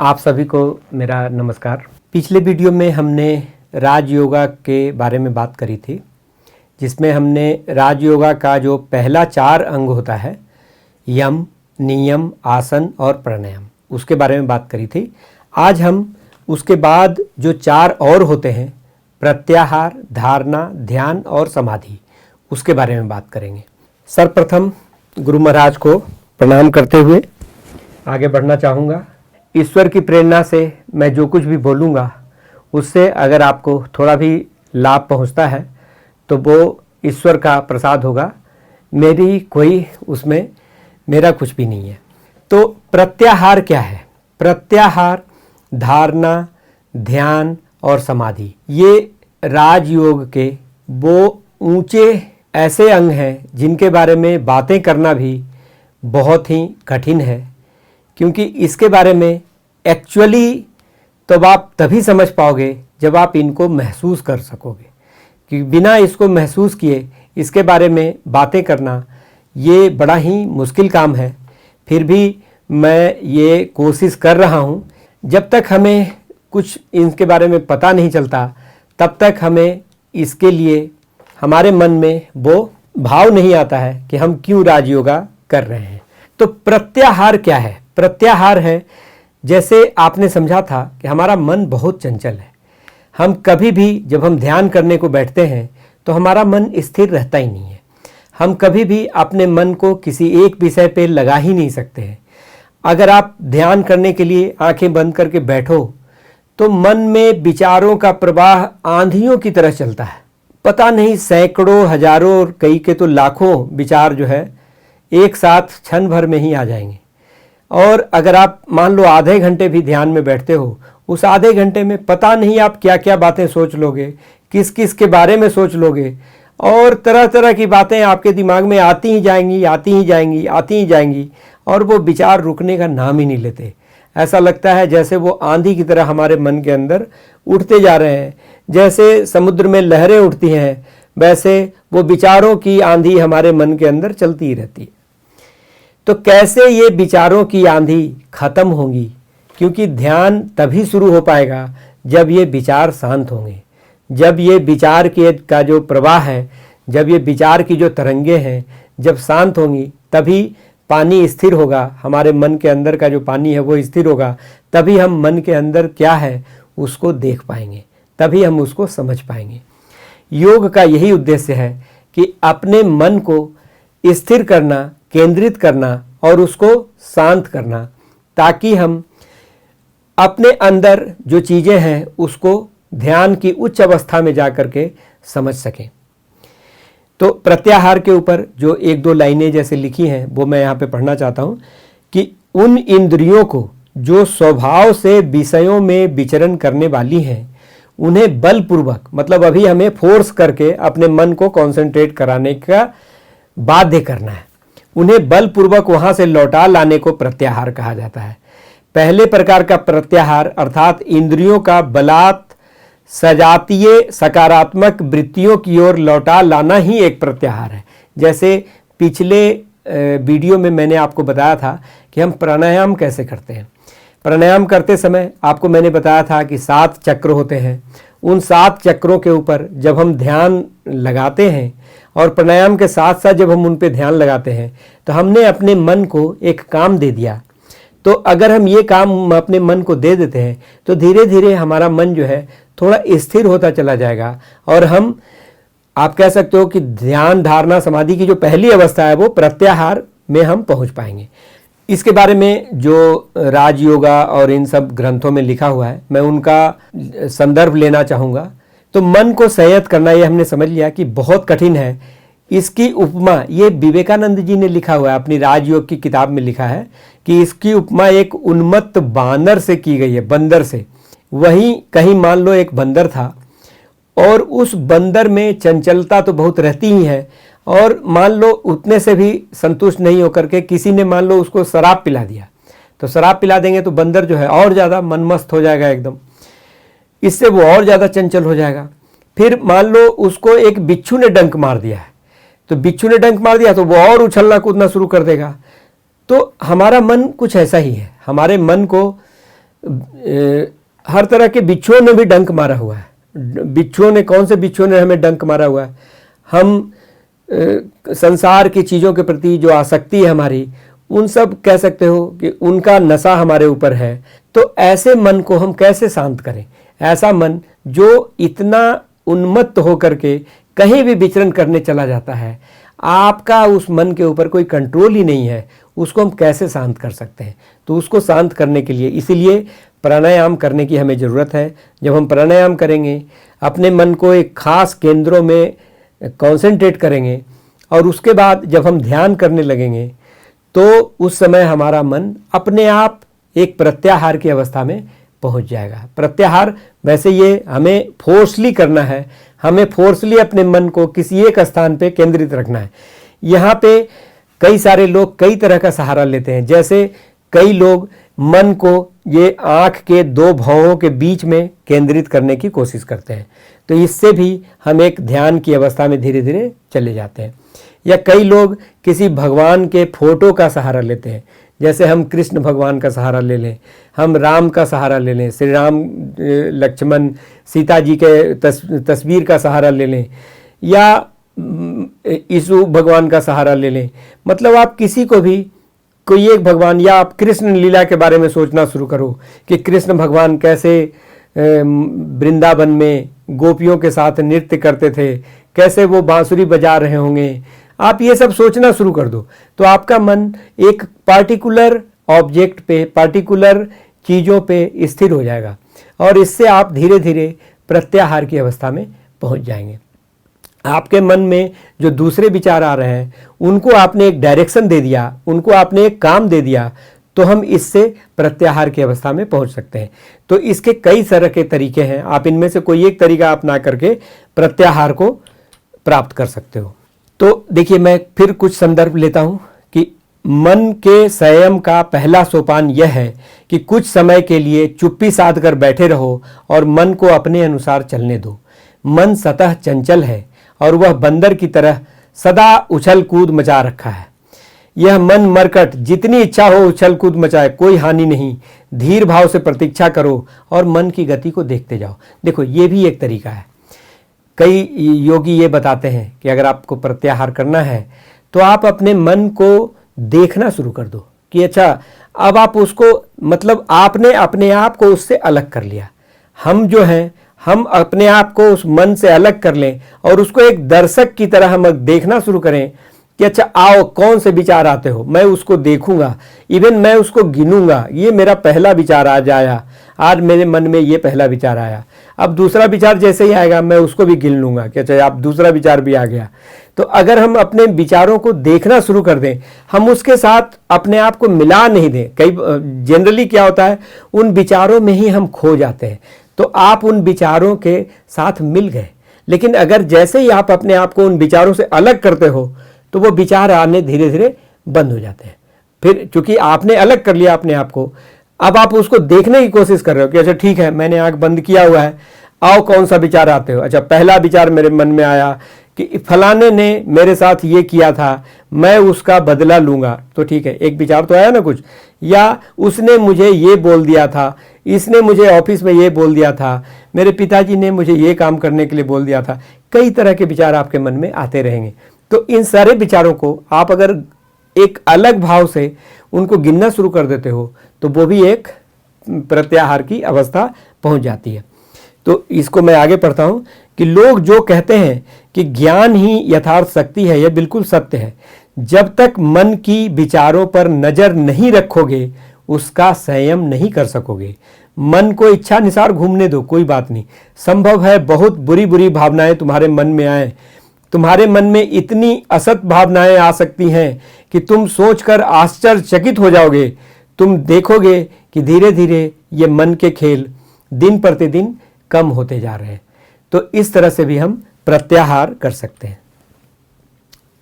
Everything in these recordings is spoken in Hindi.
आप सभी को मेरा नमस्कार। पिछले वीडियो में हमने राजयोगा के बारे में बात करी थी, जिसमें हमने राजयोगा का जो पहला 4 अंग होता है, यम, नियम, आसन और प्राणायाम, उसके बारे में बात करी थी। आज हम उसके बाद जो 4 और होते हैं, प्रत्याहार, धारणा, ध्यान और समाधि, उसके बारे में बात करेंगे। सर्वप्रथम गुरु महाराज को प्रणाम करते हुए आगे बढ़ना चाहूँगा। ईश्वर की प्रेरणा से मैं जो कुछ भी बोलूँगा, उससे अगर आपको थोड़ा भी लाभ पहुँचता है तो वो ईश्वर का प्रसाद होगा, मेरी कोई उसमें मेरा कुछ भी नहीं है। तो प्रत्याहार क्या है? प्रत्याहार, धारणा, ध्यान और समाधि, ये राजयोग के वो ऊंचे ऐसे अंग हैं जिनके बारे में बातें करना भी बहुत ही कठिन है, क्योंकि इसके बारे में एक्चुअली तो आप तभी समझ पाओगे जब आप इनको महसूस कर सकोगे, कि बिना इसको महसूस किए इसके बारे में बातें करना ये बड़ा ही मुश्किल काम है। फिर भी मैं ये कोशिश कर रहा हूँ। जब तक हमें कुछ इनके बारे में पता नहीं चलता, तब तक हमें इसके लिए हमारे मन में वो भाव नहीं आता है कि हम क्यों राजयोगा कर रहे हैं। तो प्रत्याहार क्या है? प्रत्याहार है, जैसे आपने समझा था कि हमारा मन बहुत चंचल है। हम कभी भी जब हम ध्यान करने को बैठते हैं तो हमारा मन स्थिर रहता ही नहीं है। हम कभी भी अपने मन को किसी एक विषय पे लगा ही नहीं सकते हैं। अगर आप ध्यान करने के लिए आंखें बंद करके बैठो तो मन में विचारों का प्रवाह आंधियों की तरह चलता है। पता नहीं सैकड़ों, हजारों और कई के तो लाखों विचार जो है एक साथ क्षण भर में ही आ जाएंगे। और अगर आप मान लो आधे घंटे भी ध्यान में बैठते हो, उस आधे घंटे में पता नहीं आप क्या क्या बातें सोच लोगे, किस किस के बारे में सोच लोगे, और तरह तरह की बातें आपके दिमाग में आती ही जाएंगी, आती ही जाएंगी, आती ही जाएंगी, और वो विचार रुकने का नाम ही नहीं लेते। ऐसा लगता है जैसे वो आंधी की तरह हमारे मन के अंदर उठते जा रहे हैं। जैसे समुद्र में लहरें उठती हैं, वैसे वो विचारों की आंधी हमारे मन के अंदर चलती ही रहती है। तो कैसे ये विचारों की आंधी खत्म होगी? क्योंकि ध्यान तभी शुरू हो पाएगा जब ये विचार शांत होंगे, जब ये विचार का जो प्रवाह है, जब ये विचार की जो तरंगे हैं, जब शांत होंगी, तभी पानी स्थिर होगा। हमारे मन के अंदर का जो पानी है वो स्थिर होगा। तभी हम मन के अंदर क्या है उसको देख पाएंगे, तभी हम उसको समझ पाएंगे। योग का यही उद्देश्य है कि अपने मन को स्थिर करना, केंद्रित करना और उसको शांत करना, ताकि हम अपने अंदर जो चीज़ें हैं उसको ध्यान की उच्च अवस्था में जाकर के समझ सकें। तो प्रत्याहार के ऊपर जो 1-2 लाइनें जैसे लिखी हैं वो मैं यहाँ पे पढ़ना चाहता हूँ कि उन इंद्रियों को जो स्वभाव से विषयों में विचरण करने वाली हैं, उन्हें बलपूर्वक, मतलब अभी हमें फोर्स करके अपने मन को कॉन्सेंट्रेट कराने का बाध्य करना है, उन्हें बलपूर्वक वहाँ से लौटा लाने को प्रत्याहार कहा जाता है। पहले प्रकार का प्रत्याहार अर्थात इंद्रियों का बलात् सजातीय सकारात्मक वृत्तियों की ओर लौटा लाना ही एक प्रत्याहार है। जैसे पिछले वीडियो में मैंने आपको बताया था कि हम प्राणायाम कैसे करते हैं। प्राणायाम करते समय आपको मैंने बताया था कि 7 चक्र होते हैं। उन 7 चक्रों के ऊपर जब हम ध्यान लगाते हैं और प्राणायाम के साथ साथ जब हम उन पे ध्यान लगाते हैं, तो हमने अपने मन को एक काम दे दिया। तो अगर हम ये काम अपने मन को दे देते हैं तो धीरे धीरे हमारा मन जो है थोड़ा स्थिर होता चला जाएगा, और हम, आप कह सकते हो कि ध्यान, धारणा, समाधि की जो पहली अवस्था है वो प्रत्याहार में हम पहुंच पाएंगे। इसके बारे में जो राजयोगा और इन सब ग्रंथों में लिखा हुआ है, मैं उनका संदर्भ लेना चाहूँगा। तो मन को संयत करना, ये हमने समझ लिया कि बहुत कठिन है। इसकी उपमा ये विवेकानंद जी ने लिखा हुआ है, अपनी राजयोग की किताब में लिखा है कि इसकी उपमा एक उन्मत्त बानर से की गई है, बंदर से। वहीं कहीं मान लो एक बंदर था और उस बंदर में चंचलता तो बहुत रहती ही है, और मान लो उतने से भी संतुष्ट नहीं होकर के किसी ने मान लो उसको शराब पिला दिया, तो शराब पिला देंगे तो बंदर जो है और ज़्यादा मनमस्त हो जाएगा एकदम, इससे वो और ज़्यादा चंचल हो जाएगा। फिर मान लो उसको एक बिच्छू ने डंक मार दिया है, तो बिच्छू ने डंक मार दिया तो वो और उछलना कूदना शुरू कर देगा। तो हमारा मन कुछ ऐसा ही है। हमारे मन को हर तरह के बिच्छुओं ने भी डंक मारा हुआ है। बिच्छुओं ने, कौन से बिच्छुओं ने हमें डंक मारा हुआ है? हम संसार की चीज़ों के प्रति जो आसक्ति है हमारी, उन सब कह सकते हो कि उनका नशा हमारे ऊपर है। तो ऐसे मन को हम कैसे शांत करें? ऐसा मन जो इतना उन्मत्त होकर के कहीं भी विचरण करने चला जाता है, आपका उस मन के ऊपर कोई कंट्रोल ही नहीं है, उसको हम कैसे शांत कर सकते हैं? तो उसको शांत करने के लिए इसीलिए प्राणायाम करने की हमें ज़रूरत है। जब हम प्राणायाम करेंगे, अपने मन को एक खास केंद्रों में कंसंट्रेट करेंगे और उसके बाद जब हम ध्यान करने लगेंगे तो उस समय हमारा मन अपने आप एक प्रत्याहार की अवस्था में पहुंच जाएगा। प्रत्याहार वैसे ये हमें फोर्सली करना है, हमें फोर्सली अपने मन को किसी एक स्थान पे केंद्रित रखना है। यहाँ पे कई सारे लोग कई तरह का सहारा लेते हैं। जैसे कई लोग मन को ये आँख के दो भौहों के बीच में केंद्रित करने की कोशिश करते हैं, तो इससे भी हम एक ध्यान की अवस्था में धीरे धीरे चले जाते हैं। या कई लोग किसी भगवान के फोटो का सहारा लेते हैं, जैसे हम कृष्ण भगवान का सहारा ले लें, हम राम का सहारा ले लें, श्री राम लक्ष्मण सीता जी के तस्वीर का सहारा ले लें, या यीशु भगवान का सहारा ले लें। मतलब आप किसी को भी कोई एक भगवान, या आप कृष्ण लीला के बारे में सोचना शुरू करो कि कृष्ण भगवान कैसे वृंदावन में गोपियों के साथ नृत्य करते थे, कैसे वो बांसुरी बजा रहे होंगे। आप ये सब सोचना शुरू कर दो तो आपका मन एक पार्टिकुलर ऑब्जेक्ट पे, पार्टिकुलर चीज़ों पे स्थिर हो जाएगा और इससे आप धीरे धीरे प्रत्याहार की अवस्था में पहुंच जाएंगे। आपके मन में जो दूसरे विचार आ रहे हैं उनको आपने एक डायरेक्शन दे दिया, उनको आपने एक काम दे दिया, तो हम इससे प्रत्याहार की अवस्था में पहुंच सकते हैं। तो इसके कई तरह के तरीके हैं, आप इनमें से कोई एक तरीका अपना करके प्रत्याहार को प्राप्त कर सकते हो। तो देखिए, मैं फिर कुछ संदर्भ लेता हूं कि मन के संयम का पहला सोपान यह है कि कुछ समय के लिए चुप्पी साध कर बैठे रहो और मन को अपने अनुसार चलने दो। मन सतह चंचल है और वह बंदर की तरह सदा उछल कूद मचा रखा है। यह मन मरकट जितनी इच्छा हो उछल कूद मचाए, कोई हानि नहीं। धीर भाव से प्रतीक्षा करो और मन की गति को देखते जाओ। देखो, ये भी एक तरीका है। कई योगी ये बताते हैं कि अगर आपको प्रत्याहार करना है तो आप अपने मन को देखना शुरू कर दो कि अच्छा, अब आप उसको, मतलब आपने अपने आप को उससे अलग कर लिया। हम जो हैं, हम अपने आप को उस मन से अलग कर लें और उसको एक दर्शक की तरह हम देखना शुरू करें कि अच्छा, आओ कौन से विचार आते हो, मैं उसको देखूंगा, इवन मैं उसको गिनूंगा। ये मेरा पहला विचार आज आया, आज मेरे मन में ये पहला विचार आया। अब दूसरा विचार जैसे ही आएगा मैं उसको भी गिन लूंगा कि अच्छा, अब दूसरा विचार भी आ गया। तो अगर हम अपने विचारों को देखना शुरू कर दें, हम उसके साथ अपने आप को मिला नहीं दें। कई जनरली क्या होता है, उन विचारों में ही हम खो जाते हैं। तो आप उन विचारों के साथ मिल गए, लेकिन अगर जैसे ही आप अपने आप को उन विचारों से अलग करते हो तो वो विचार आने धीरे धीरे बंद हो जाते हैं। फिर चूंकि आपने अलग कर लिया अपने आप को, अब आप उसको देखने की कोशिश कर रहे हो कि अच्छा ठीक है, मैंने आंख बंद किया हुआ है, आओ कौन सा विचार आते हो। अच्छा, पहला विचार मेरे मन में आया कि फलाने ने मेरे साथ ये किया था, मैं उसका बदला लूंगा। तो ठीक है, एक विचार तो आया ना कुछ। या उसने मुझे ये बोल दिया था, इसने मुझे ऑफिस में ये बोल दिया था, मेरे पिताजी ने मुझे ये काम करने के लिए बोल दिया था। कई तरह के विचार आपके मन में आते रहेंगे। तो इन सारे विचारों को आप अगर एक अलग भाव से उनको गिनना शुरू कर देते हो तो वो भी एक प्रत्याहार की अवस्था पहुंच जाती है। तो इसको मैं आगे पढ़ता हूं कि लोग जो कहते हैं कि ज्ञान ही यथार्थ शक्ति है, यह बिल्कुल सत्य है। जब तक मन की विचारों पर नजर नहीं रखोगे उसका संयम नहीं कर सकोगे। मन को इच्छा अनुसार घूमने दो, कोई बात नहीं। संभव है बहुत बुरी बुरी भावनाएं तुम्हारे मन में आए, तुम्हारे मन में इतनी असत भावनाएं आ सकती हैं कि तुम सोचकर आश्चर्यचकित हो जाओगे। तुम देखोगे कि धीरे धीरे ये मन के खेल दिन प्रतिदिन कम होते जा रहे हैं। तो इस तरह से भी हम प्रत्याहार कर सकते हैं।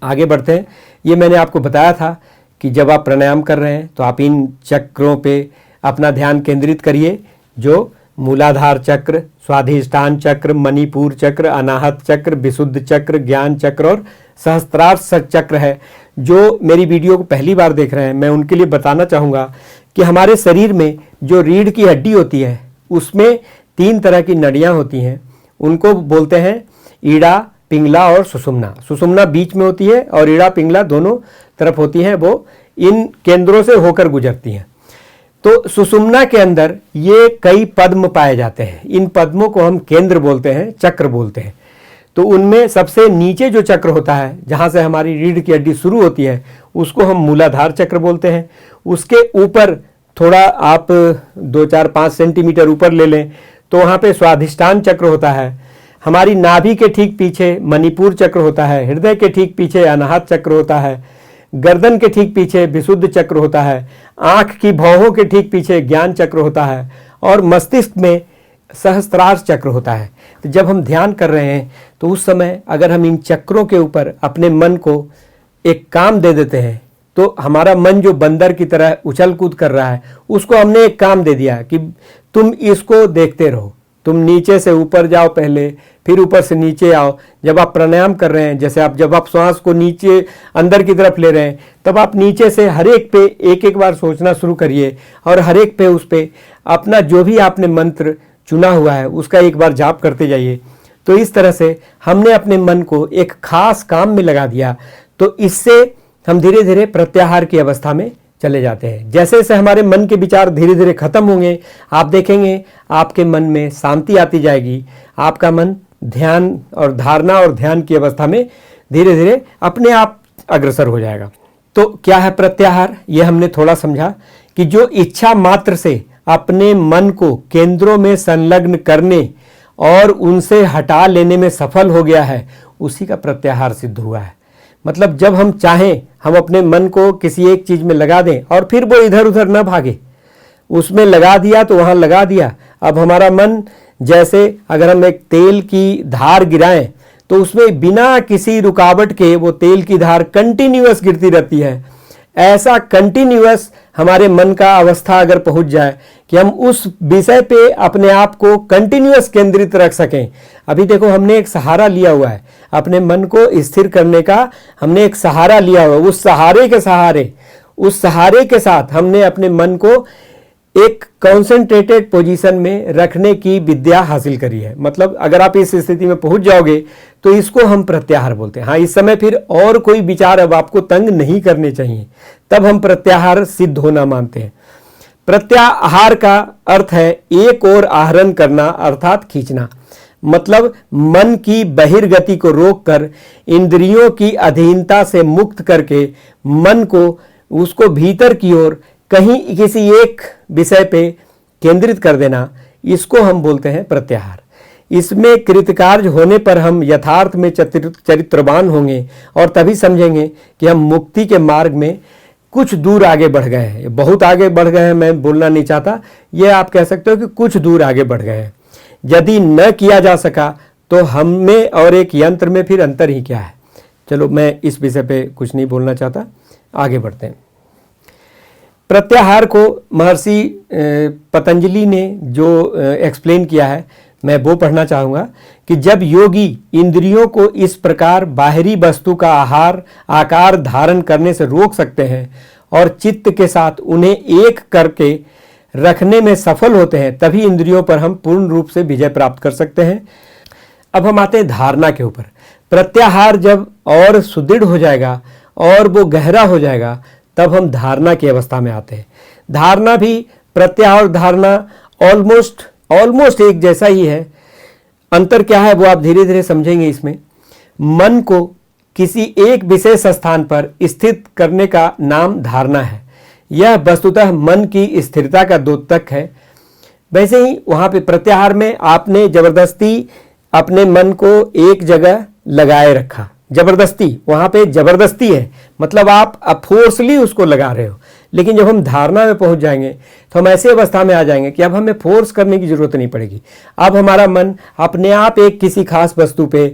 आगे बढ़ते हैं। ये मैंने आपको बताया था कि जब आप प्राणायाम कर रहे हैं तो आप इन चक्रों पे अपना ध्यान केंद्रित करिए, जो मूलाधार चक्र, स्वाधिष्ठान चक्र, मणिपुर चक्र, अनाहत चक्र, विशुद्ध चक्र, ज्ञान चक्र और सहस्त्रार चक्र है। जो मेरी वीडियो को पहली बार देख रहे हैं, मैं उनके लिए बताना चाहूँगा कि हमारे शरीर में जो रीढ़ की हड्डी होती है उसमें 3 तरह की नड़ियाँ होती हैं। उनको बोलते हैं ईड़ा, पिंगला और सुषुम्ना। सुषुम्ना बीच में होती है और ईड़ा पिंगला दोनों तरफ होती हैं, वो इन केंद्रों से होकर गुजरती हैं। तो सुषुम्ना के अंदर ये कई पद्म पाए जाते हैं। इन पद्मों को हम केंद्र बोलते हैं, चक्र बोलते हैं। तो उनमें सबसे नीचे जो चक्र होता है, जहाँ से हमारी रीढ़ की हड्डी शुरू होती है, उसको हम मूलाधार चक्र बोलते हैं। उसके ऊपर थोड़ा आप 2-4-5 सेंटीमीटर ऊपर ले लें तो वहाँ पे स्वाधिष्ठान चक्र होता है। हमारी नाभि के ठीक पीछे मणिपुर चक्र होता है। हृदय के ठीक पीछे अनाहत चक्र होता है। गर्दन के ठीक पीछे विशुद्ध चक्र होता है। आँख की भौहों के ठीक पीछे ज्ञान चक्र होता है और मस्तिष्क में सहस्त्रार चक्र होता है। तो जब हम ध्यान कर रहे हैं तो उस समय अगर हम इन चक्रों के ऊपर अपने मन को एक काम दे देते हैं तो हमारा मन जो बंदर की तरह उछल कूद कर रहा है, उसको हमने एक काम दे दिया कि तुम इसको देखते रहो। तुम नीचे से ऊपर जाओ पहले, फिर ऊपर से नीचे आओ। जब आप प्राणायाम कर रहे हैं, जैसे जब आप श्वास को नीचे अंदर की तरफ ले रहे हैं, तब आप नीचे से हर एक पे एक बार सोचना शुरू करिए और हर एक पे उस पे अपना जो भी आपने मंत्र चुना हुआ है उसका एक बार जाप करते जाइए। तो इस तरह से हमने अपने मन को एक खास काम में लगा दिया। तो इससे हम धीरे धीरे प्रत्याहार की अवस्था में चले जाते हैं। जैसे जैसे हमारे मन के विचार धीरे धीरे खत्म होंगे, आप देखेंगे आपके मन में शांति आती जाएगी। आपका मन ध्यान और धारणा और ध्यान की अवस्था में धीरे धीरे अपने आप अग्रसर हो जाएगा। तो क्या है प्रत्याहार, ये हमने थोड़ा समझा कि जो इच्छा मात्र से अपने मन को केंद्रों में संलग्न करने और उनसे हटा लेने में सफल हो गया है, उसी का प्रत्याहार सिद्ध हुआ है। मतलब जब हम चाहें हम अपने मन को किसी एक चीज में लगा दें और फिर वो इधर उधर न भागे। उसमें लगा दिया तो वहां लगा दिया। अब हमारा मन, जैसे अगर हम एक तेल की धार गिराएं तो उसमें बिना किसी रुकावट के वो तेल की धार कंटिन्यूअस गिरती रहती है। ऐसा कंटिन्यूअस हमारे मन का अवस्था अगर पहुंच जाए कि हम उस विषय पे अपने आप को कंटिन्यूअस केंद्रित रख सकें। अभी देखो, हमने एक सहारा लिया हुआ है अपने मन को स्थिर करने का। हमने एक सहारा लिया हुआ है। उस सहारे के साथ हमने अपने मन को एक कॉन्सेंट्रेटेड पोजीशन में रखने की विद्या हासिल करी है। मतलब अगर आप इस स्थिति में पहुंच जाओगे तो इसको हम प्रत्याहार बोलते हैं। हाँ, इस समय फिर और कोई विचार अब आपको तंग नहीं करने चाहिए, तब हम प्रत्याहार सिद्ध होना मानते हैं। प्रत्याहार का अर्थ है एक और आहरण करना, अर्थात खींचना। मतलब मन की बहिर्गति को रोककर इंद्रियों की अधीनता से मुक्त करके मन को उसको भीतर की ओर कहीं किसी एक विषय पे केंद्रित कर देना, इसको हम बोलते हैं प्रत्याहार। इसमें कृतकार्य होने पर हम यथार्थ में चरित्रवान होंगे और तभी समझेंगे कि हम मुक्ति के मार्ग में कुछ दूर आगे बढ़ गए हैं। बहुत आगे बढ़ गए हैं मैं बोलना नहीं चाहता, ये आप कह सकते हो कि कुछ दूर आगे बढ़ गए हैं। यदि न किया जा सका तो हम में और एक यंत्र में फिर अंतर ही क्या है। चलो, मैं इस विषय पे कुछ नहीं बोलना चाहता, आगे बढ़ते हैं। प्रत्याहार को महर्षि पतंजलि ने जो एक्सप्लेन किया है, मैं वो पढ़ना चाहूँगा कि जब योगी इंद्रियों को इस प्रकार बाहरी वस्तु का आकार धारण करने से रोक सकते हैं और चित्त के साथ उन्हें एक करके रखने में सफल होते हैं, तभी इंद्रियों पर हम पूर्ण रूप से विजय प्राप्त कर सकते हैं। अब हम आते हैं धारणा के ऊपर। प्रत्याहार जब और सुदृढ़ हो जाएगा और वो गहरा हो जाएगा, तब हम धारणा की अवस्था में आते हैं। धारणा भी प्रत्याहार और धारणा ऑलमोस्ट एक जैसा ही है। अंतर क्या है वो आप धीरे धीरे समझेंगे। इसमें मन को किसी एक विशेष स्थान पर स्थित करने का नाम धारणा है। यह वस्तुतः मन की स्थिरता का द्योतक है। वैसे ही वहां पे प्रत्याहार में आपने जबरदस्ती अपने मन को एक जगह लगाए रखा। जबरदस्ती, वहां पे जबरदस्ती है, मतलब आप फोर्सली उसको लगा रहे हो। लेकिन जब हम धारणा में पहुंच जाएंगे तो हम ऐसी अवस्था में आ जाएंगे कि अब हमें फोर्स करने की जरूरत नहीं पड़ेगी। अब हमारा मन अपने आप एक किसी खास वस्तु पे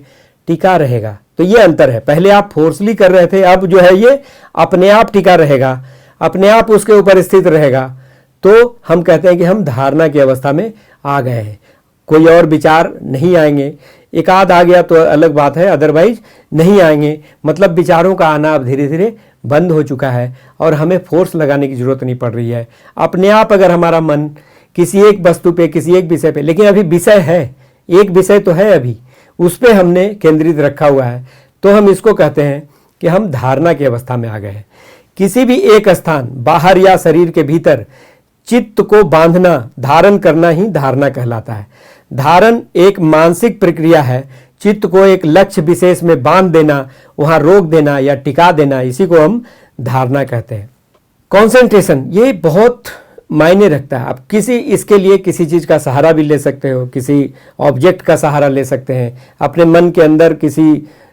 टिका रहेगा। तो ये अंतर है। पहले आप फोर्सली कर रहे थे, अब जो है ये अपने आप टिका रहेगा, अपने आप उसके ऊपर स्थित रहेगा। तो हम कहते हैं कि हम धारणा की अवस्था में आ गए हैं। कोई और विचार नहीं आएंगे। एक आध आ गया तो अलग बात है, अदरवाइज नहीं आएंगे। मतलब विचारों का आना अब धीरे धीरे बंद हो चुका है और हमें फोर्स लगाने की ज़रूरत नहीं पड़ रही है। अपने आप अगर हमारा मन किसी एक वस्तु पे, किसी एक विषय पे, लेकिन अभी विषय है, एक विषय तो है अभी, उस पे हमने केंद्रित रखा हुआ है, तो हम इसको कहते हैं कि हम धारणा की अवस्था में आ गए हैं। किसी भी एक स्थान बाहर या शरीर के भीतर चित्त को बांधना, धारण करना ही धारणा कहलाता है। धारण एक मानसिक प्रक्रिया है। चित्त को एक लक्ष्य विशेष में बांध देना, वहां रोक देना या टिका देना, इसी को हम धारणा कहते हैं। कंसंट्रेशन ये बहुत मायने रखता है। आप इसके लिए किसी चीज़ का सहारा भी ले सकते हो, किसी ऑब्जेक्ट का सहारा ले सकते हैं, अपने मन के अंदर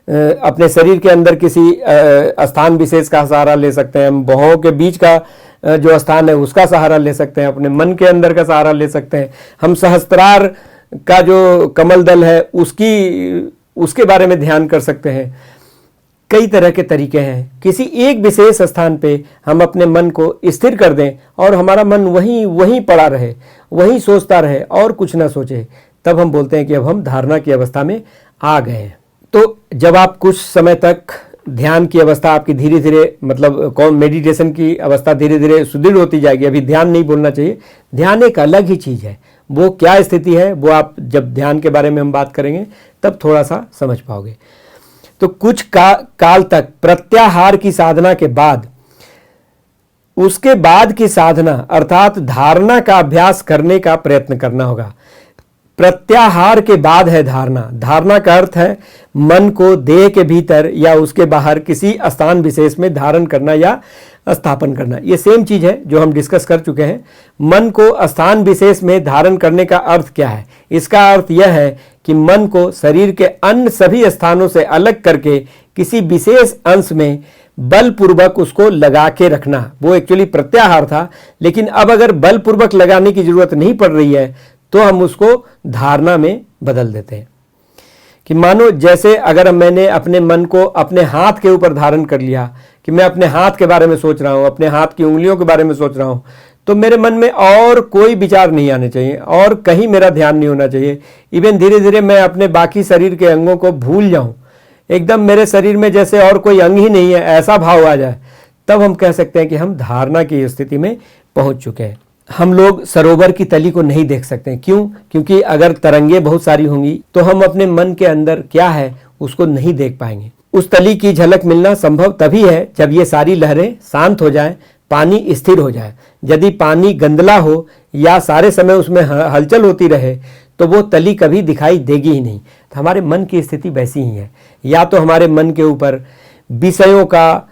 अपने शरीर के अंदर किसी स्थान विशेष का सहारा ले सकते हैं, हम भौहों के बीच का जो स्थान है उसका सहारा ले सकते हैं, अपने मन के अंदर का सहारा ले सकते हैं, हम सहस्त्रार का जो कमल दल है उसके बारे में ध्यान कर सकते हैं। कई तरह के तरीके हैं। किसी एक विशेष स्थान पे हम अपने मन को स्थिर कर दें और हमारा मन वहीं पड़ा रहे, वहीं सोचता रहे और कुछ ना सोचे, तब हम बोलते हैं कि अब हम धारणा की अवस्था में आ गए हैं। तो जब आप कुछ समय तक ध्यान की अवस्था आपकी धीरे धीरे, मतलब मेडिटेशन की अवस्था धीरे धीरे सुदृढ़ होती जाएगी। अभी ध्यान नहीं बोलना चाहिए, ध्यान एक अलग ही चीज़ है। वो क्या स्थिति है वो आप जब ध्यान के बारे में हम बात करेंगे तब थोड़ा सा समझ पाओगे। तो कुछ काल तक प्रत्याहार की साधना के बाद, उसके बाद की साधना अर्थात धारणा का अभ्यास करने का प्रयत्न करना होगा। प्रत्याहार के बाद है धारणा। धारणा का अर्थ है मन को देह के भीतर या उसके बाहर किसी स्थान विशेष में धारण करना या स्थापन करना। ये सेम चीज है जो हम डिस्कस कर चुके हैं। मन को स्थान विशेष में धारण करने का अर्थ क्या है? इसका अर्थ यह है कि मन को शरीर के अन्य सभी स्थानों से अलग करके किसी विशेष अंश में बलपूर्वक उसको लगा के रखना। वो एक्चुअली प्रत्याहार था, लेकिन अब अगर बलपूर्वक लगाने की जरूरत नहीं पड़ रही है तो हम उसको धारणा में बदल देते हैं। कि मानो जैसे अगर मैंने अपने मन को अपने हाथ के ऊपर धारण कर लिया कि मैं अपने हाथ के बारे में सोच रहा हूं, अपने हाथ की उंगलियों के बारे में सोच रहा हूं, तो मेरे मन में और कोई विचार नहीं आने चाहिए और कहीं मेरा ध्यान नहीं होना चाहिए। इवन धीरे धीरे मैं अपने बाकी शरीर के अंगों को भूल जाऊं, एकदम मेरे शरीर में जैसे और कोई अंग ही नहीं है, ऐसा भाव आ जाए, तब हम कह सकते हैं कि हम धारणा की स्थिति में पहुंच चुके हैं। हम लोग सरोवर की तली को नहीं देख सकते। क्यों? क्योंकि अगर तरंगे बहुत सारी होंगी तो हम अपने मन के अंदर क्या है उसको नहीं देख पाएंगे। उस तली की झलक मिलना संभव तभी है जब ये सारी लहरें शांत हो जाएं, पानी स्थिर हो जाए। यदि पानी गंदला हो या सारे समय उसमें हलचल होती रहे तो वो तली कभी दिखाई देगी ही नहीं। तो हमारे मन की स्थिति वैसी ही है। या तो हमारे मन के ऊपर विषयों का,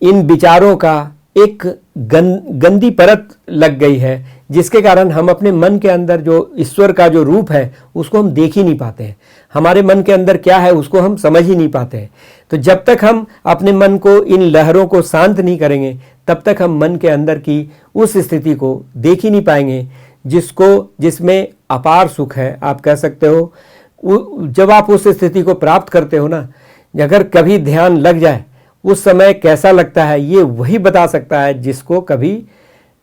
इन विचारों का एक गंदी परत लग गई है, जिसके कारण हम अपने मन के अंदर जो ईश्वर का जो रूप है उसको हम देख ही नहीं पाते हैं। हमारे मन के अंदर क्या है उसको हम समझ ही नहीं पाते हैं। तो जब तक हम अपने मन को, इन लहरों को शांत नहीं करेंगे तब तक हम मन के अंदर की उस स्थिति को देख ही नहीं पाएंगे जिसमें अपार सुख है। आप कह सकते हो जब आप उस स्थिति को प्राप्त करते हो ना, अगर कभी ध्यान लग जाए उस समय कैसा लगता है ये वही बता सकता है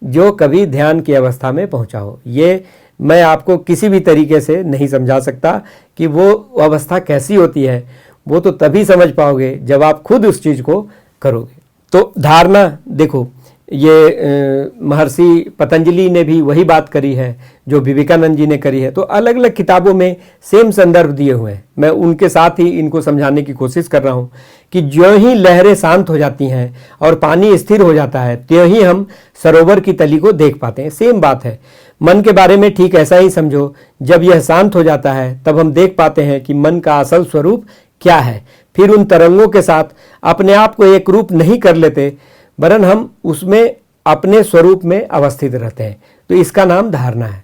जो कभी ध्यान की अवस्था में पहुंचा हो। ये मैं आपको किसी भी तरीके से नहीं समझा सकता कि वो अवस्था कैसी होती है। वो तो तभी समझ पाओगे जब आप खुद उस चीज़ को करोगे। तो धारणा देखो, ये महर्षि पतंजलि ने भी वही बात करी है जो विवेकानंद जी ने करी है। तो अलग अलग किताबों में सेम संदर्भ दिए हुए हैं। मैं उनके साथ ही इनको समझाने की कोशिश कर रहा हूँ कि ज्यों ही लहरें शांत हो जाती हैं और पानी स्थिर हो जाता है त्यों ही हम सरोवर की तली को देख पाते हैं। सेम बात है मन के बारे में, ठीक ऐसा ही समझो। जब यह शांत हो जाता है तब हम देख पाते हैं कि मन का असल स्वरूप क्या है। फिर उन तरंगों के साथ अपने आप को एक रूप नहीं कर लेते, वरन हम उसमें अपने स्वरूप में अवस्थित रहते हैं। तो इसका नाम धारणा है।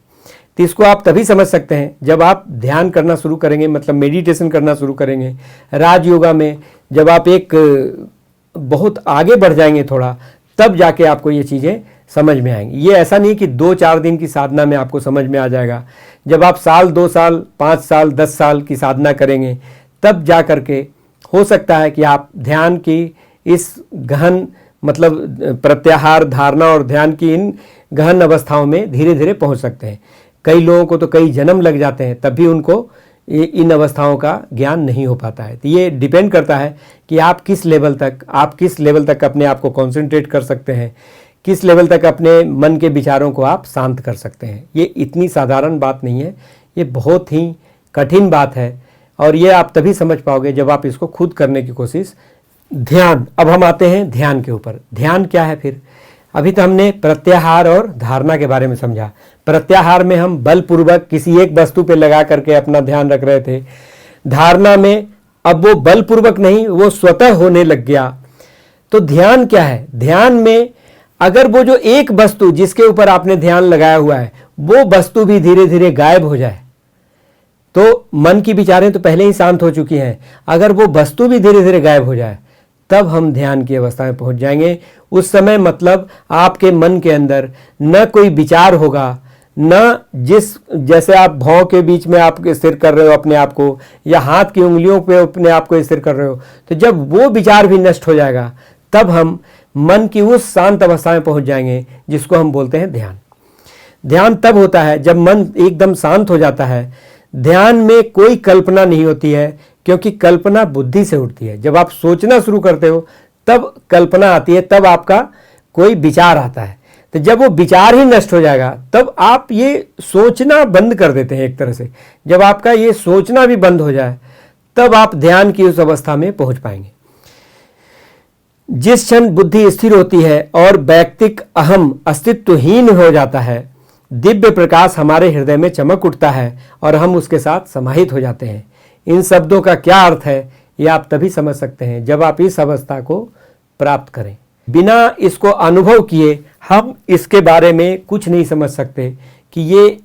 तो इसको आप तभी समझ सकते हैं जब आप ध्यान करना शुरू करेंगे, मतलब मेडिटेशन करना शुरू करेंगे। राजयोगा में जब आप एक बहुत आगे बढ़ जाएंगे थोड़ा, तब जाके आपको ये चीज़ें समझ में आएंगी। ये ऐसा नहीं कि 2-4 दिन की साधना में आपको समझ में आ जाएगा। जब आप साल, 2 साल, 5 साल, 10 साल की साधना करेंगे तब जा करके हो सकता है कि आप ध्यान की इस गहन, मतलब प्रत्याहार, धारणा और ध्यान की इन गहन अवस्थाओं में धीरे धीरे पहुंच सकते हैं। कई लोगों को तो कई जन्म लग जाते हैं तब भी उनको इन अवस्थाओं का ज्ञान नहीं हो पाता है। तो ये डिपेंड करता है कि आप किस लेवल तक अपने आप को कॉन्सेंट्रेट कर सकते हैं, किस लेवल तक अपने मन के विचारों को आप शांत कर सकते हैं। ये इतनी साधारण बात नहीं है, ये बहुत ही कठिन बात है और ये आप तभी समझ पाओगे जब आप इसको खुद करने की कोशिश। ध्यान, अब हम आते हैं ध्यान के ऊपर। ध्यान क्या है फिर? अभी तो हमने प्रत्याहार और धारणा के बारे में समझा। प्रत्याहार में हम बलपूर्वक किसी एक वस्तु पे लगा करके अपना ध्यान रख रहे थे। धारणा में अब वो बलपूर्वक नहीं, वो स्वतः होने लग गया। तो ध्यान क्या है? ध्यान में अगर वो जो एक वस्तु जिसके ऊपर आपने ध्यान लगाया हुआ है वो वस्तु भी धीरे धीरे गायब हो जाए, तो मन की विचारें तो पहले ही शांत हो चुकी हैं, अगर वो वस्तु भी धीरे धीरे गायब हो जाए तब हम ध्यान की अवस्था में पहुंच जाएंगे। उस समय मतलब आपके मन के अंदर न कोई विचार होगा, न जैसे आप भौं के बीच में आप स्थिर कर रहे हो अपने आप को, या हाथ की उंगलियों पे अपने आप को स्थिर कर रहे हो, तो जब वो विचार भी नष्ट हो जाएगा तब हम मन की उस शांत अवस्था में पहुंच जाएंगे जिसको हम बोलते हैं ध्यान। ध्यान तब होता है जब मन एकदम शांत हो जाता है। ध्यान में कोई कल्पना नहीं होती है, क्योंकि कल्पना बुद्धि से उठती है। जब आप सोचना शुरू करते हो तब कल्पना आती है, तब आपका कोई विचार आता है। तो जब वो विचार ही नष्ट हो जाएगा तब आप ये सोचना बंद कर देते हैं एक तरह से। जब आपका ये सोचना भी बंद हो जाए तब आप ध्यान की उस अवस्था में पहुंच पाएंगे। जिस क्षण बुद्धि स्थिर होती है और वैयक्तिक अहम अस्तित्वहीन हो जाता है, दिव्य प्रकाश हमारे हृदय में चमक उठता है और हम उसके साथ समाहित हो जाते हैं। इन शब्दों का क्या अर्थ है ये आप तभी समझ सकते हैं जब आप इस अवस्था को प्राप्त करें। बिना इसको अनुभव किए हम इसके बारे में कुछ नहीं समझ सकते कि ये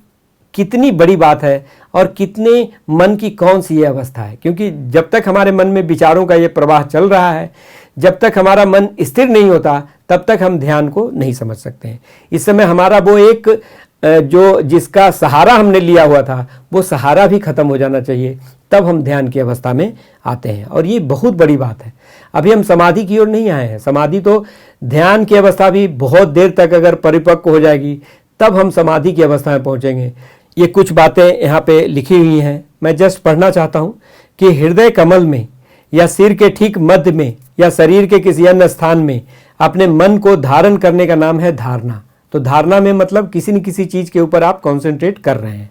कितनी बड़ी बात है और कितने मन की कौन सी ये अवस्था है। क्योंकि जब तक हमारे मन में विचारों का ये प्रवाह चल रहा है, जब तक हमारा मन स्थिर नहीं होता, तब तक हम ध्यान को नहीं समझ सकते हैं। इस समय हमारा वो एक जिसका सहारा हमने लिया हुआ था वो सहारा भी खत्म हो जाना चाहिए, तब हम ध्यान की अवस्था में आते हैं। और ये बहुत बड़ी बात है। अभी हम समाधि की ओर नहीं आए हैं। समाधि तो ध्यान की अवस्था भी बहुत देर तक अगर परिपक्व हो जाएगी तब हम समाधि की अवस्था में पहुंचेंगे। ये कुछ बातें यहाँ पे लिखी हुई हैं, मैं जस्ट पढ़ना चाहता हूँ कि हृदय कमल में या सिर के ठीक मध्य में या शरीर के किसी अन्य स्थान में अपने मन को धारण करने का नाम है धारणा। तो धारणा में मतलब किसी न किसी चीज के ऊपर आप कॉन्सेंट्रेट कर रहे हैं।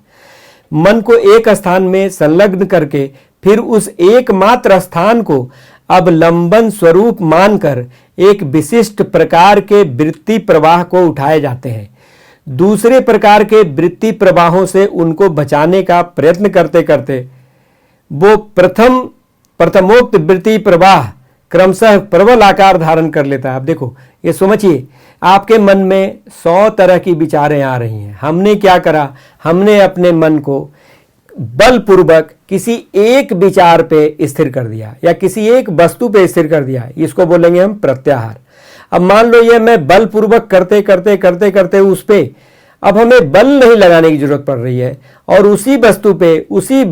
मन को एक स्थान में संलग्न करके फिर उस एकमात्र स्थान को अवलंबन स्वरूप मानकर एक विशिष्ट प्रकार के वृत्ति प्रवाह को उठाए जाते हैं। दूसरे प्रकार के वृत्ति प्रवाहों से उनको बचाने का प्रयत्न करते करते वो प्रथमोक्त वृत्ति प्रवाह क्रमशः प्रबल आकार धारण कर लेता है। अब देखो, ये समझिए, आपके मन में 100 तरह की विचारें आ रही हैं। हमने क्या करा? हमने अपने मन को बलपूर्वक किसी एक विचार पे स्थिर कर दिया या किसी एक वस्तु पे स्थिर कर दिया। इसको बोलेंगे हम प्रत्याहार। अब मान लो ये मैं बलपूर्वक करते करते करते करते उस पे अब हमें बल नहीं लगाने की जरूरत पड़ रही है और उसी वस्तु पे, उसी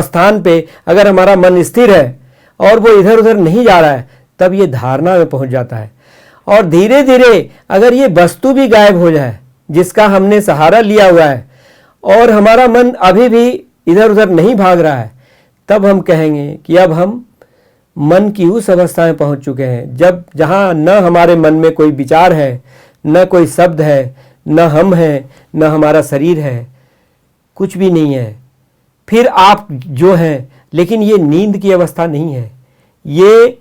स्थान पे अगर हमारा मन स्थिर है और वो इधर उधर नहीं जा रहा है, तब ये धारणा में पहुंच जाता है। और धीरे धीरे अगर ये वस्तु भी गायब हो जाए जिसका हमने सहारा लिया हुआ है और हमारा मन अभी भी इधर उधर नहीं भाग रहा है, तब हम कहेंगे कि अब हम मन की उस अवस्था में पहुंच चुके हैं जहां न हमारे मन में कोई विचार है, न कोई शब्द है, न हम हैं, न हमारा शरीर है, कुछ भी नहीं है। फिर आप जो हैं, लेकिन ये नींद की अवस्था नहीं है। ये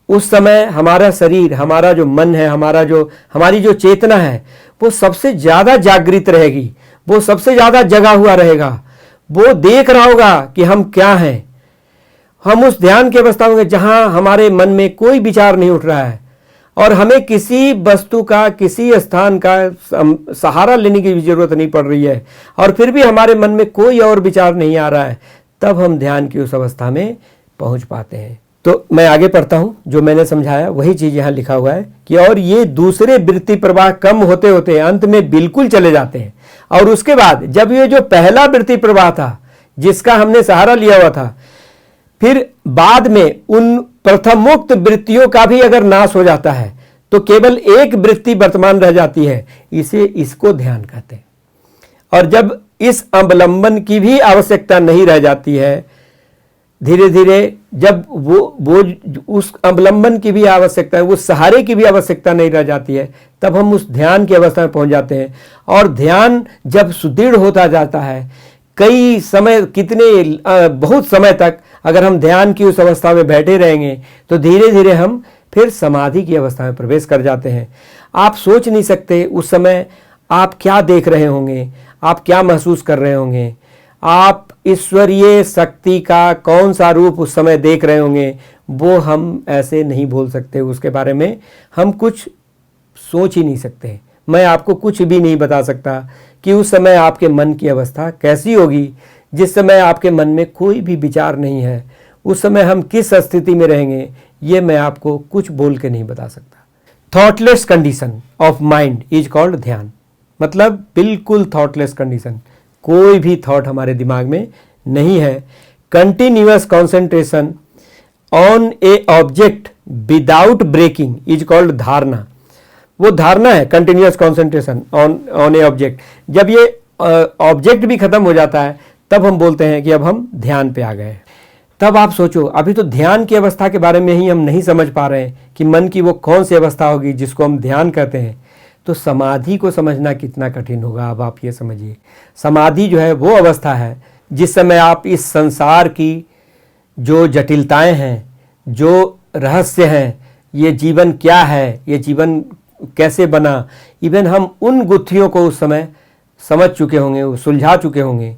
उस समय हमारा शरीर, हमारा जो मन है, हमारी जो चेतना है, वो सबसे ज्यादा जागृत रहेगी, वो सबसे ज्यादा जगा हुआ रहेगा। वो देख रहा होगा कि हम क्या हैं। हम उस ध्यान की अवस्था में जहां हमारे मन में कोई विचार नहीं उठ रहा है और हमें किसी वस्तु का, किसी स्थान का सहारा लेने की भी जरूरत नहीं पड़ रही है और फिर भी हमारे मन में कोई और विचार नहीं आ रहा है, तब हम ध्यान की उस अवस्था में पहुंच पाते हैं। तो मैं आगे पढ़ता हूं, जो मैंने समझाया वही चीज यहां लिखा हुआ है कि और ये दूसरे वृत्ति प्रवाह कम होते होते अंत में बिल्कुल चले जाते हैं। और उसके बाद जब ये जो पहला वृत्ति प्रवाह था जिसका हमने सहारा लिया हुआ था, फिर बाद में उन प्रथमोक्त वृत्तियों का भी अगर नाश हो जाता है तो केवल एक वृत्ति वर्तमान रह जाती है। इसको ध्यान कहते हैं। और जब इस अवलंबन की भी आवश्यकता नहीं रह जाती है। धीरे धीरे जब वो उस अवलंबन की भी आवश्यकता है, उस सहारे की भी आवश्यकता नहीं रह जाती है, तब हम उस ध्यान की अवस्था में पहुंच जाते हैं। और ध्यान जब सुदृढ़ होता जाता है, कई समय बहुत समय तक अगर हम ध्यान की उस अवस्था में बैठे रहेंगे तो धीरे धीरे हम फिर समाधि की अवस्था में प्रवेश कर जाते हैं। आप सोच नहीं सकते उस समय आप क्या देख रहे होंगे, आप क्या महसूस कर रहे होंगे, आप ईश्वरीय शक्ति का कौन सा रूप उस समय देख रहे होंगे, वो हम ऐसे नहीं बोल सकते। उसके बारे में हम कुछ सोच ही नहीं सकते। मैं आपको कुछ भी नहीं बता सकता कि उस समय आपके मन की अवस्था कैसी होगी। जिस समय आपके मन में कोई भी विचार नहीं है, उस समय हम किस स्थिति में रहेंगे, ये मैं आपको कुछ बोल के नहीं बता सकता। Thoughtless condition of mind is called ध्यान। मतलब बिल्कुल थॉटलेस कंडीशन, कोई भी थॉट हमारे दिमाग में नहीं है। Continuous concentration on a object without breaking is called dharana. वो धारणा है, continuous concentration on a object. जब ये ऑब्जेक्ट भी खत्म हो जाता है तब हम बोलते हैं कि अब हम ध्यान पे आ गए। तब आप सोचो, अभी तो ध्यान की अवस्था के बारे में ही हम नहीं समझ पा रहे हैं कि मन की वो कौन सी अवस्था होगी जिसको हम ध्यान कहते हैं, तो समाधि को समझना कितना कठिन होगा। अब आप ये समझिए, समाधि जो है वो अवस्था है जिस समय आप इस संसार की जो जटिलताएं हैं, जो रहस्य हैं, ये जीवन क्या है, ये जीवन कैसे बना, इवन हम उन गुत्थियों को उस समय समझ चुके होंगे, सुलझा चुके होंगे।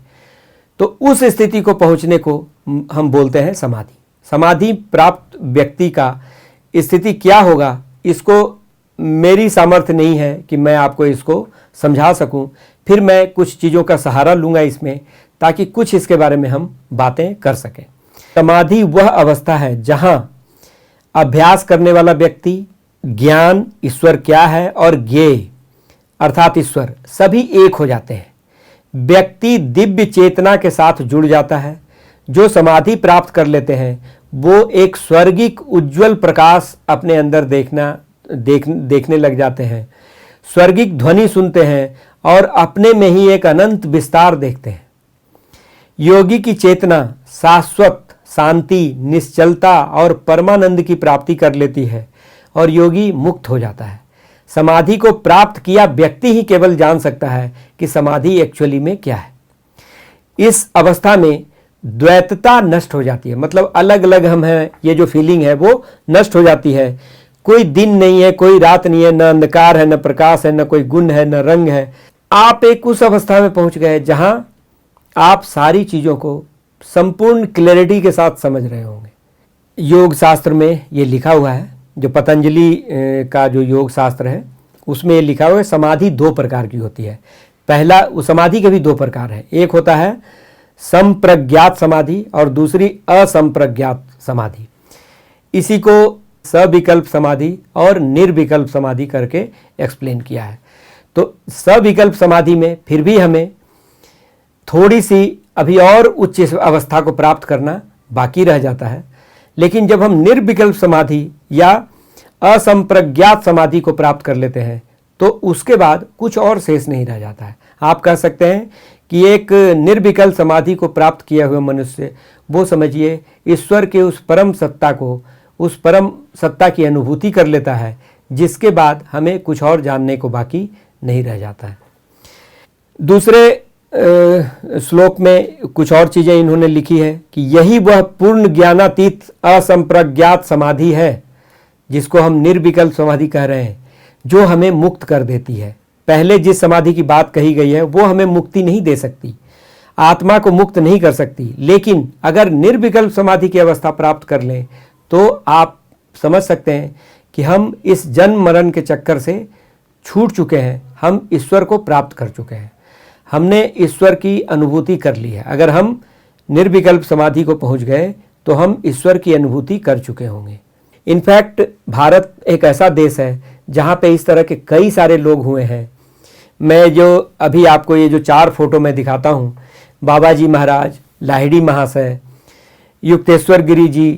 तो उस स्थिति को पहुंचने को हम बोलते हैं समाधि। समाधि प्राप्त व्यक्ति का स्थिति क्या होगा, इसको मेरी सामर्थ्य नहीं है कि मैं आपको इसको समझा सकूं। फिर मैं कुछ चीज़ों का सहारा लूँगा इसमें, ताकि कुछ इसके बारे में हम बातें कर सकें। समाधि वह अवस्था है जहां अभ्यास करने वाला व्यक्ति ज्ञान, ईश्वर क्या है और ज्ञेय अर्थात ईश्वर सभी एक हो जाते हैं। व्यक्ति दिव्य चेतना के साथ जुड़ जाता है। जो समाधि प्राप्त कर लेते हैं वो एक स्वर्गिक उज्जवल प्रकाश अपने अंदर देखने लग जाते हैं, स्वर्गिक ध्वनि सुनते हैं और अपने में ही एक अनंत विस्तार देखते हैं। योगी की चेतना शाश्वत शांति, निश्चलता और परमानंद की प्राप्ति कर लेती है और योगी मुक्त हो जाता है। समाधि को प्राप्त किया व्यक्ति ही केवल जान सकता है कि समाधि एक्चुअली में क्या है। इस अवस्था में द्वैतता नष्ट हो जाती है, मतलब अलग अलग हम हैं, ये जो फीलिंग है वो नष्ट हो जाती है। कोई दिन नहीं है, कोई रात नहीं है, न अंधकार है, न प्रकाश है, न कोई गुण है, न रंग है। आप एक उस अवस्था में पहुंच गए जहां आप सारी चीज़ों को संपूर्ण क्लैरिटी के साथ समझ रहे होंगे। योग शास्त्र में ये लिखा हुआ है, जो पतंजलि का जो योग शास्त्र है उसमें ये लिखा हुआ है, समाधि दो प्रकार की होती है। पहला, समाधि के भी दो प्रकार हैं। एक होता है संप्रज्ञात समाधि और दूसरी असंप्रज्ञात समाधि। इसी को सविकल्प समाधि और निर्विकल्प समाधि करके एक्सप्लेन किया है। तो सविकल्प समाधि में फिर भी हमें थोड़ी सी अभी और उच्च अवस्था को प्राप्त करना बाकी रह जाता है, लेकिन जब हम निर्विकल्प समाधि या असंप्रज्ञात समाधि को प्राप्त कर लेते हैं तो उसके बाद कुछ और शेष नहीं रह जाता है। आप कह सकते हैं कि एक निर्विकल्प समाधि को प्राप्त किया हुआ मनुष्य, वो समझिए ईश्वर के उस परम सत्ता को, उस परम सत्ता की अनुभूति कर लेता है, जिसके बाद हमें कुछ और जानने को बाकी नहीं रह जाता है। दूसरे श्लोक में कुछ और चीज़ें इन्होंने लिखी है कि यही वह पूर्ण ज्ञानातीत असंप्रज्ञात समाधि है जिसको हम निर्विकल्प समाधि कह रहे हैं, जो हमें मुक्त कर देती है। पहले जिस समाधि की बात कही गई है वो हमें मुक्ति नहीं दे सकती, आत्मा को मुक्त नहीं कर सकती, लेकिन अगर निर्विकल्प समाधि की अवस्था प्राप्त कर लें तो आप समझ सकते हैं कि हम इस जन्म मरण के चक्कर से छूट चुके हैं, हम ईश्वर को प्राप्त कर चुके हैं, हमने ईश्वर की अनुभूति कर ली है। अगर हम निर्विकल्प समाधि को पहुंच गए तो हम ईश्वर की अनुभूति कर चुके होंगे। इनफैक्ट भारत एक ऐसा देश है जहाँ पे इस तरह के कई सारे लोग हुए हैं। मैं जो अभी आपको ये जो 4 फोटो में दिखाता हूँ, बाबा जी महाराज, लाहिड़ी महाशय, युक्तेश्वर गिरी जी,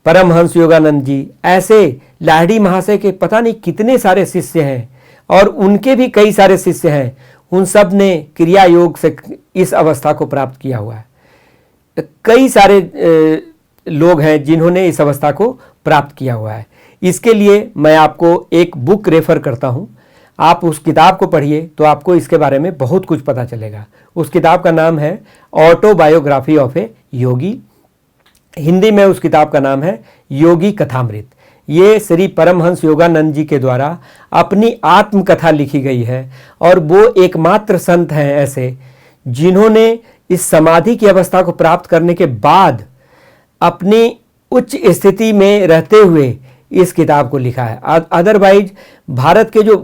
परमहंस योगानंद जी, ऐसे लाहिड़ी महाशय के पता नहीं कितने सारे शिष्य हैं और उनके भी कई सारे शिष्य हैं। उन सब ने क्रिया योग से इस अवस्था को प्राप्त किया हुआ है। कई सारे लोग हैं जिन्होंने इस अवस्था को प्राप्त किया हुआ है। इसके लिए मैं आपको एक बुक रेफ़र करता हूँ, आप उस किताब को पढ़िए तो आपको इसके बारे में बहुत कुछ पता चलेगा। उस किताब का नाम है ऑटोबायोग्राफी ऑफ ए योगी। हिंदी में उस किताब का नाम है योगी कथामृत। ये श्री परमहंस योगानंद जी के द्वारा अपनी आत्मकथा लिखी गई है और वो एकमात्र संत हैं ऐसे जिन्होंने इस समाधि की अवस्था को प्राप्त करने के बाद अपनी उच्च स्थिति में रहते हुए इस किताब को लिखा है। अदरवाइज भारत के जो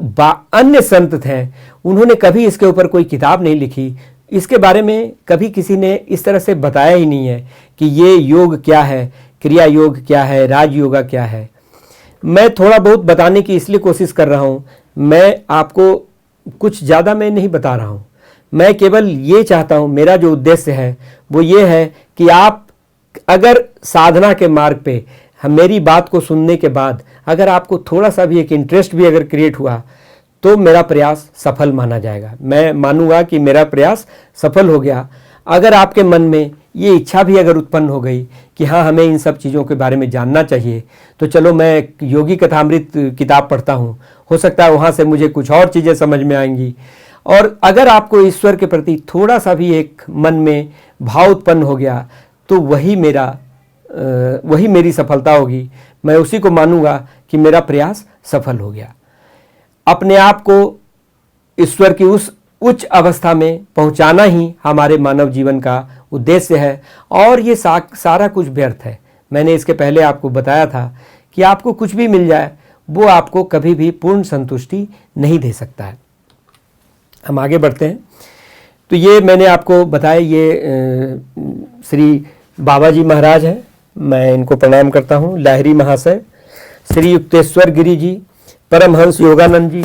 अन्य संत थे उन्होंने कभी इसके ऊपर कोई किताब नहीं लिखी। इसके बारे में कभी किसी ने इस तरह से बताया ही नहीं है कि ये योग क्या है, क्रिया योग क्या है, राज योगा क्या है। मैं थोड़ा बहुत बताने की इसलिए कोशिश कर रहा हूँ, मैं आपको कुछ ज़्यादा मैं नहीं बता रहा हूँ। मैं केवल ये चाहता हूँ, मेरा जो उद्देश्य है वो ये है कि आप अगर साधना के मार्ग पे मेरी बात को सुनने के बाद अगर आपको थोड़ा सा भी एक इंटरेस्ट भी अगर क्रिएट हुआ तो मेरा प्रयास सफल माना जाएगा। मैं मानूंगा कि मेरा प्रयास सफल हो गया। अगर आपके मन में ये इच्छा भी अगर उत्पन्न हो गई कि हाँ हमें इन सब चीज़ों के बारे में जानना चाहिए, तो चलो मैं योगी कथामृत किताब पढ़ता हूँ, हो सकता है वहाँ से मुझे कुछ और चीज़ें समझ में आएंगी। और अगर आपको ईश्वर के प्रति थोड़ा सा भी एक मन में भाव उत्पन्न हो गया तो वही मेरी सफलता होगी। मैं उसी को मानूंगा कि मेरा प्रयास सफल हो गया। अपने आप को ईश्वर की उस उच्च अवस्था में पहुंचाना ही हमारे मानव जीवन का उद्देश्य है और ये सारा कुछ व्यर्थ है। मैंने इसके पहले आपको बताया था कि आपको कुछ भी मिल जाए वो आपको कभी भी पूर्ण संतुष्टि नहीं दे सकता है। हम आगे बढ़ते हैं। तो ये मैंने आपको बताया, ये श्री बाबा जी महाराज हैं, मैं इनको प्रणाम करता हूँ। लाहिरी महाशय, श्री युक्तेश्वर गिरी जी, परमहंस योगानंद जी,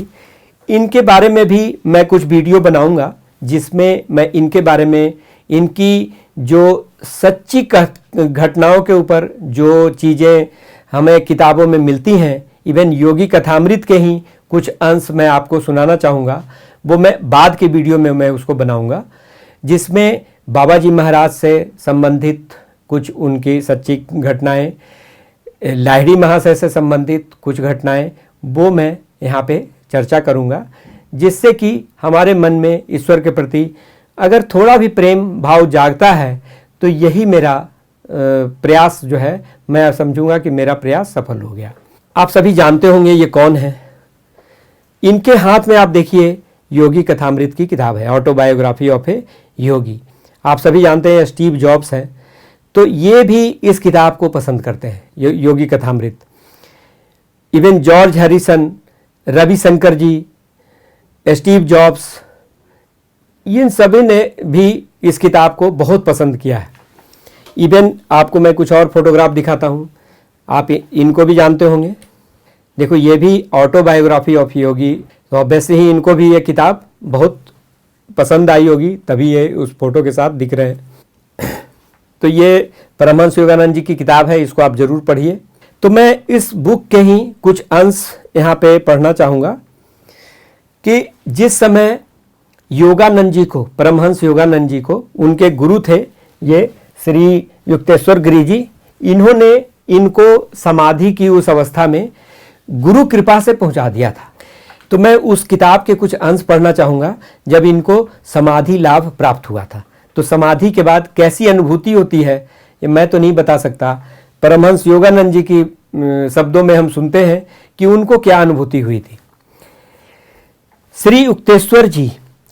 इनके बारे में भी मैं कुछ वीडियो बनाऊंगा जिसमें मैं इनके बारे में, इनकी जो सच्ची घटनाओं के ऊपर जो चीज़ें हमें किताबों में मिलती हैं, इवन योगी कथामृत के ही कुछ अंश मैं आपको सुनाना चाहूँगा। वो मैं बाद के वीडियो में मैं उसको बनाऊँगा जिसमें बाबा जी महाराज से संबंधित कुछ उनकी सच्ची घटनाएं, लाहिड़ी महाशय से संबंधित कुछ घटनाएं, वो मैं यहाँ पे चर्चा करूँगा, जिससे कि हमारे मन में ईश्वर के प्रति अगर थोड़ा भी प्रेम भाव जागता है तो यही मेरा प्रयास जो है, मैं समझूंगा कि मेरा प्रयास सफल हो गया। आप सभी जानते होंगे ये कौन है। इनके हाथ में आप देखिए योगी कथामृत की किताब है, ऑटोबायोग्राफी ऑफ ए योगी। आप सभी जानते हैं स्टीव जॉब्स हैं, तो ये भी इस किताब को पसंद करते हैं, योगी कथामृत। इवन जॉर्ज हैरिसन, रविशंकर जी, स्टीव जॉब्स, इन सभी ने भी इस किताब को बहुत पसंद किया है। इवन आपको मैं कुछ और फोटोग्राफ दिखाता हूँ, आप इनको भी जानते होंगे। देखो ये भी ऑटोबायोग्राफी ऑफ योगी, तो ऑब्वियसली ही इनको भी ये किताब बहुत पसंद आई होगी, तभी ये उस फोटो के साथ दिख रहे हैं। तो ये परमहंस योगानंद जी की किताब है, इसको आप जरूर पढ़िए। तो मैं इस बुक के ही कुछ अंश यहाँ पे पढ़ना चाहूँगा कि जिस समय योगानंद जी को, परमहंस योगानंद जी को, उनके गुरु थे ये श्री युक्तेश्वर गिरी जी, इन्होंने इनको समाधि की उस अवस्था में गुरु कृपा से पहुंचा दिया था। तो मैं उस किताब के कुछ अंश पढ़ना चाहूँगा जब इनको समाधि लाभ प्राप्त हुआ था। तो समाधि के बाद कैसी अनुभूति होती है ये मैं तो नहीं बता सकता। परमहंस योगानंद जी की शब्दों में हम सुनते हैं कि उनको क्या अनुभूति हुई थी। श्री युक्तेश्वर जी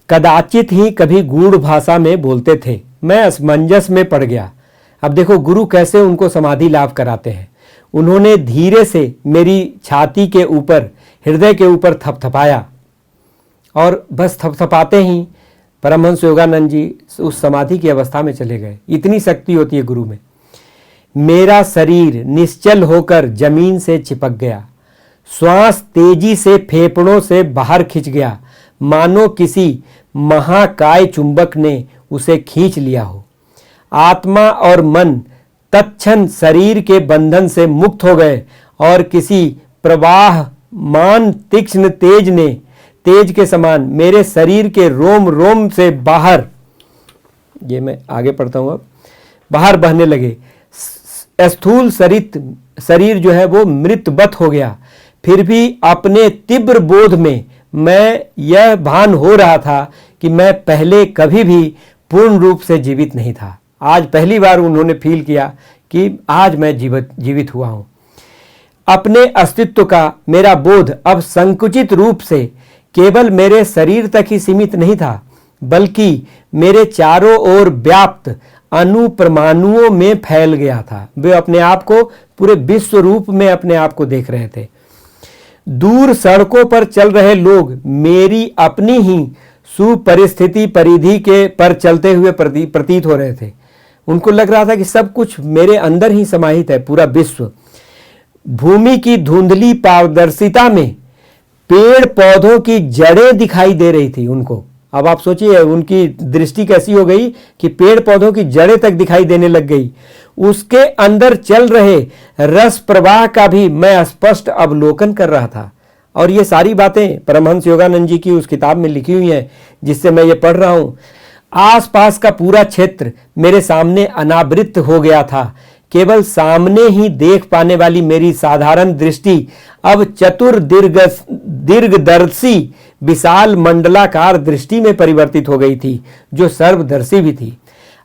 कदाचित ही कभी गूढ़ भाषा में बोलते थे, मैं असमंजस में पड़ गया। अब देखो गुरु कैसे उनको समाधि लाभ कराते हैं। उन्होंने धीरे से मेरी छाती के ऊपर, हृदय के ऊपर थपथपाया और बस थपथपाते ही परमहंस योगानंद जी उस समाधि की अवस्था में चले गए। इतनी शक्ति होती है गुरु में। मेरा शरीर निश्चल होकर जमीन से चिपक गया, श्वास तेजी से फेफड़ों से बाहर खिंच गया, मानो किसी महाकाय चुंबक ने उसे खींच लिया हो। आत्मा और मन तत्क्षण शरीर के बंधन से मुक्त हो गए और किसी प्रवाहमान तीक्ष्ण तेज ने तेज के समान मेरे शरीर के रोम रोम से बाहर, ये मैं आगे पढ़ता हूँ अब, बाहर बहने लगे। स्थूल शरीर जो है वो मृतवत हो गया। फिर भी अपने तीव्र बोध में मैं यह भान हो रहा था कि मैं पहले कभी भी पूर्ण रूप से जीवित नहीं था। आज पहली बार उन्होंने फील किया कि आज मैं जीवित हुआ हूँ। अपने अस्तित्व का मेरा बोध अब संकुचित रूप से केवल मेरे शरीर तक ही सीमित नहीं था, बल्कि मेरे चारों ओर व्याप्त अणु परमाणुओं में फैल गया था। वे अपने आप को पूरे विश्व रूप में अपने आप को देख रहे थे। दूर सड़कों पर चल रहे लोग मेरी अपनी ही सुपरिस्थिति परिधि के पर चलते हुए प्रतीत हो रहे थे। उनको लग रहा था कि सब कुछ मेरे अंदर ही समाहित है, पूरा विश्व। भूमि की धुंधली पारदर्शिता में पेड़ पौधों की जड़ें दिखाई दे रही थी उनको। अब आप सोचिए उनकी दृष्टि कैसी हो गई कि पेड़ पौधों की जड़ें तक दिखाई देने लग गई। उसके अंदर चल रहे रस प्रवाह का भी मैं स्पष्ट अवलोकन कर रहा था। और ये सारी बातें परमहंस योगानंद जी की उस किताब में लिखी हुई हैं जिससे मैं ये पढ़ रहा हूँ। आसपास का पूरा क्षेत्र मेरे सामने अनावृत हो गया था। केवल सामने ही देख पाने वाली मेरी साधारण दृष्टि अब चतुर दीर्घदर्शी विशाल मंडलाकार दृष्टि में परिवर्तित हो गई थी, जो सर्वदर्शी भी थी।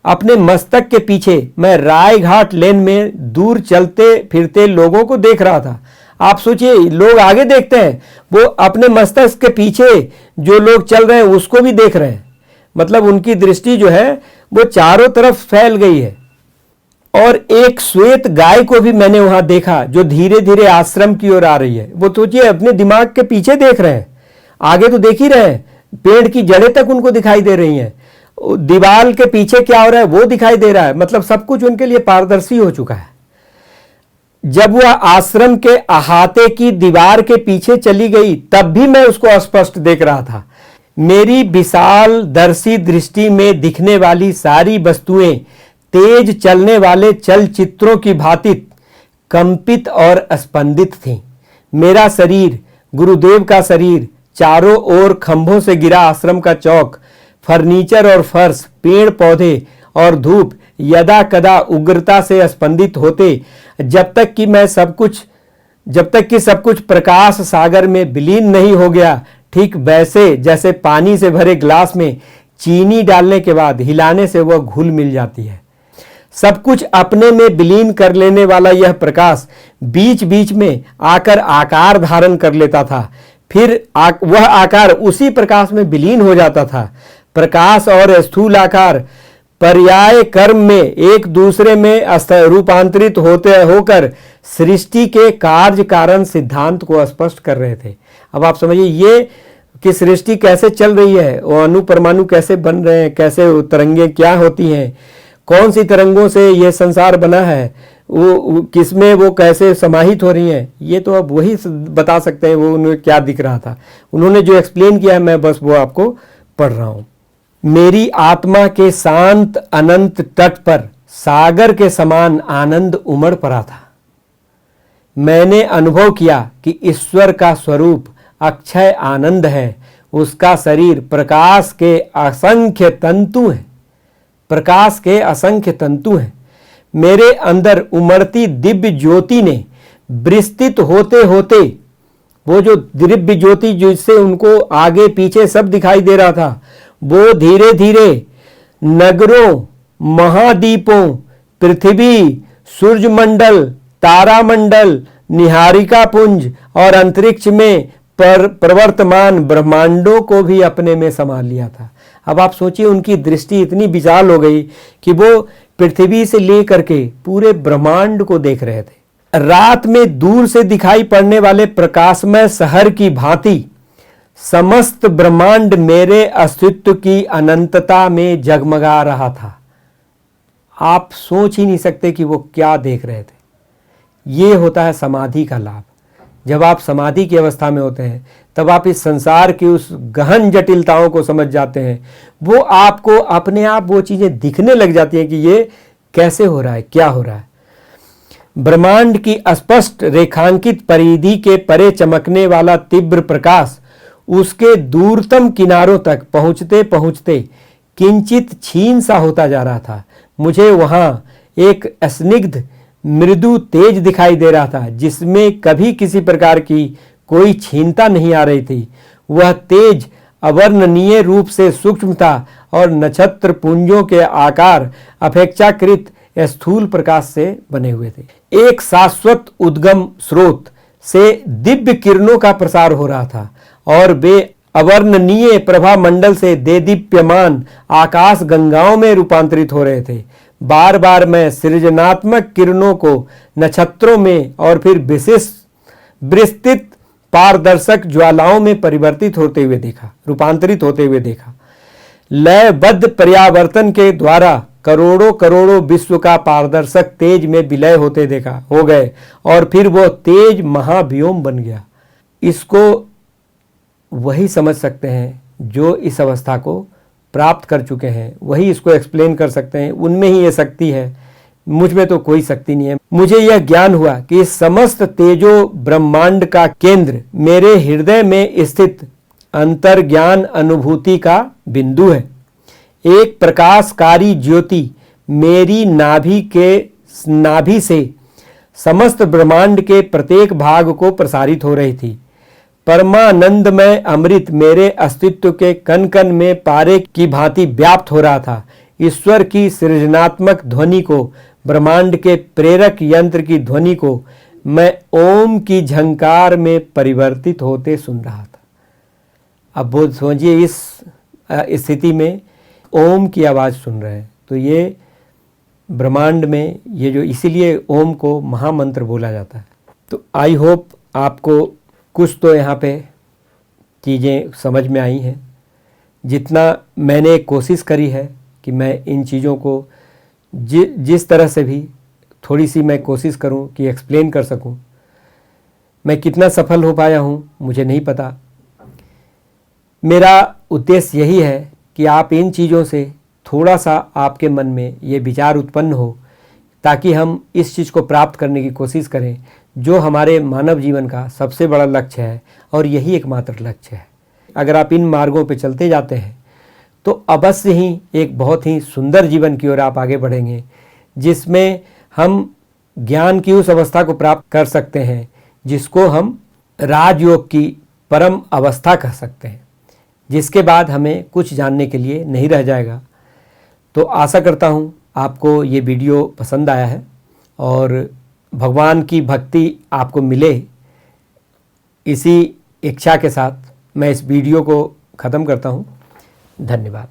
अपने मस्तक के पीछे मैं रायघाट लेन में दूर चलते फिरते लोगों को देख रहा था। आप सोचिए, लोग आगे देखते हैं, वो अपने मस्तक के पीछे जो लोग चल रहे हैं उसको भी देख रहे हैं। मतलब उनकी दृष्टि जो है वो चारों तरफ फैल गई है। और एक श्वेत गाय को भी मैंने वहां देखा जो धीरे धीरे आश्रम की ओर आ रही है। वो सोचिए अपने दिमाग के पीछे देख रहे हैं, आगे तो देख ही रहे हैं, पेड़ की जड़ें तक उनको दिखाई दे रही हैं, दीवार के पीछे क्या हो रहा है वो दिखाई दे रहा है। मतलब सब कुछ उनके लिए पारदर्शी हो चुका है। जब वह आश्रम के अहाते की दीवार के पीछे चली गई तब भी मैं उसको स्पष्ट देख रहा था। मेरी विशाल दर्शी दृष्टि में दिखने वाली सारी वस्तुएं तेज चलने वाले चलचित्रों की भांति कंपित और स्पंदित थीं। मेरा शरीर, गुरुदेव का शरीर, चारों ओर खंभों से गिरा आश्रम का चौक, फर्नीचर और फर्श, पेड़ पौधे और धूप यदा कदा उग्रता से स्पंदित होते, जब तक कि सब कुछ प्रकाश सागर में विलीन नहीं हो गया। ठीक वैसे जैसे पानी से भरे ग्लास में चीनी डालने के बाद हिलाने से वह घुल मिल जाती है। सब कुछ अपने में विलीन कर लेने वाला यह प्रकाश बीच बीच में आकर आकार धारण कर लेता था, फिर वह आकार उसी प्रकाश में विलीन हो जाता था। प्रकाश और स्थूल आकार पर्याय कर्म में एक दूसरे में रूपांतरित होकर सृष्टि के कार्य कारण सिद्धांत को स्पष्ट कर रहे थे। अब आप समझिए ये कि सृष्टि कैसे चल रही है, वो अणु परमाणु कैसे बन रहे हैं, कैसे तरंगें क्या होती हैं, कौन सी तरंगों से ये संसार बना है, वो किसमें वो कैसे समाहित हो रही हैं, ये तो अब वही बता सकते हैं वो उन्हें क्या दिख रहा था। उन्होंने जो एक्सप्लेन किया है मैं बस वो आपको पढ़ रहा हूँ। मेरी आत्मा के शांत अनंत तट पर सागर के समान आनंद उमड़ पड़ा था। मैंने अनुभव किया कि ईश्वर का स्वरूप अक्षय आनंद है। उसका शरीर प्रकाश के असंख्य तंतु हैं, प्रकाश के असंख्य तंतु हैं। मेरे अंदर उमड़ती दिव्य ज्योति ने विस्तृत होते होते, वो जो दिव्य ज्योति जिससे उनको आगे पीछे सब दिखाई दे रहा था, वो धीरे धीरे नगरों, महाद्वीपों, पृथ्वी, सूर्यमंडल, तारामंडल, निहारिका पुंज और अंतरिक्ष में प्रवर्तमान ब्रह्मांडों को भी अपने में समा लिया था। अब आप सोचिए उनकी दृष्टि इतनी विशाल हो गई कि वो पृथ्वी से लेकर के पूरे ब्रह्मांड को देख रहे थे। रात में दूर से दिखाई पड़ने वाले प्रकाशमय शहर की भांति समस्त ब्रह्मांड मेरे अस्तित्व की अनंतता में जगमगा रहा था। आप सोच ही नहीं सकते कि वो क्या देख रहे थे। ये होता है समाधि का लाभ। जब आप समाधि की अवस्था में होते हैं तब आप इस संसार की उस गहन जटिलताओं को समझ जाते हैं। वो आपको अपने आप वो चीजें दिखने लग जाती हैं कि ये कैसे हो रहा है, क्या हो रहा है। ब्रह्मांड की स्पष्ट रेखांकित परिधि के परे चमकने वाला तीव्र प्रकाश उसके दूरतम किनारों तक पहुँचते पहुँचते किंचित क्षीण सा होता जा रहा था। मुझे वहाँ एक स्निग्ध मृदु तेज दिखाई दे रहा था जिसमें कभी किसी प्रकार की कोई क्षीणता नहीं आ रही थी। वह तेज अवर्णनीय रूप से सूक्ष्म था और नक्षत्र पुंजों के आकार अपेक्षाकृत स्थूल प्रकाश से बने हुए थे। एक शाश्वत उद्गम स्रोत से दिव्य किरणों का प्रसार हो रहा था और वे अवर्णनीय प्रभा मंडल से देदीप्यमान आकाश गंगाओं में रूपांतरित हो रहे थे। बार बार मैं सृजनात्मक किरणों को नक्षत्रों में और फिर विस्तृत पारदर्शक ज्वालाओं में रूपांतरित होते हुए देखा। लयबद्ध पर्यावर्तन के द्वारा करोड़ों करोड़ों विश्व का पारदर्शक तेज में विलय होते हो गए और फिर वो तेज महाव्योम बन गया। इसको वही समझ सकते हैं जो इस अवस्था को प्राप्त कर चुके हैं, वही इसको एक्सप्लेन कर सकते हैं। उनमें ही ये शक्ति है, मुझ में तो कोई शक्ति नहीं है। मुझे यह ज्ञान हुआ कि समस्त तेजो ब्रह्मांड का केंद्र मेरे हृदय में स्थित अंतर्ज्ञान अनुभूति का बिंदु है। एक प्रकाशकारी ज्योति मेरी नाभि से समस्त ब्रह्मांड के प्रत्येक भाग को प्रसारित हो रही थी। परमानंदमय अमृत मेरे अस्तित्व के कण कण में पारे की भांति व्याप्त हो रहा था। ईश्वर की सृजनात्मक ध्वनि को, ब्रह्मांड के प्रेरक यंत्र की ध्वनि को मैं ओम की झंकार में परिवर्तित होते सुन रहा था। अब वो समझिए, इस स्थिति में ओम की आवाज़ सुन रहे हैं, तो ये ब्रह्मांड में ये जो, इसीलिए ओम को महामंत्र बोला जाता है। तो आई होप आपको कुछ तो यहाँ पे चीज़ें समझ में आई हैं। जितना मैंने कोशिश करी है कि मैं इन चीज़ों को जिस तरह से भी थोड़ी सी मैं कोशिश करूं कि एक्सप्लेन कर सकूं। मैं कितना सफल हो पाया हूं मुझे नहीं पता। मेरा उद्देश्य यही है कि आप इन चीज़ों से थोड़ा सा आपके मन में ये विचार उत्पन्न हो, ताकि हम इस चीज़ को प्राप्त करने की कोशिश करें जो हमारे मानव जीवन का सबसे बड़ा लक्ष्य है, और यही एकमात्र लक्ष्य है। अगर आप इन मार्गों पर चलते जाते हैं तो अवश्य ही एक बहुत ही सुंदर जीवन की ओर आप आगे बढ़ेंगे, जिसमें हम ज्ञान की उस अवस्था को प्राप्त कर सकते हैं जिसको हम राजयोग की परम अवस्था कह सकते हैं, जिसके बाद हमें कुछ जानने के लिए नहीं रह जाएगा। तो आशा करता हूँ आपको ये वीडियो पसंद आया है और भगवान की भक्ति आपको मिले। इसी इच्छा के साथ मैं इस वीडियो को ख़त्म करता हूँ। धन्यवाद।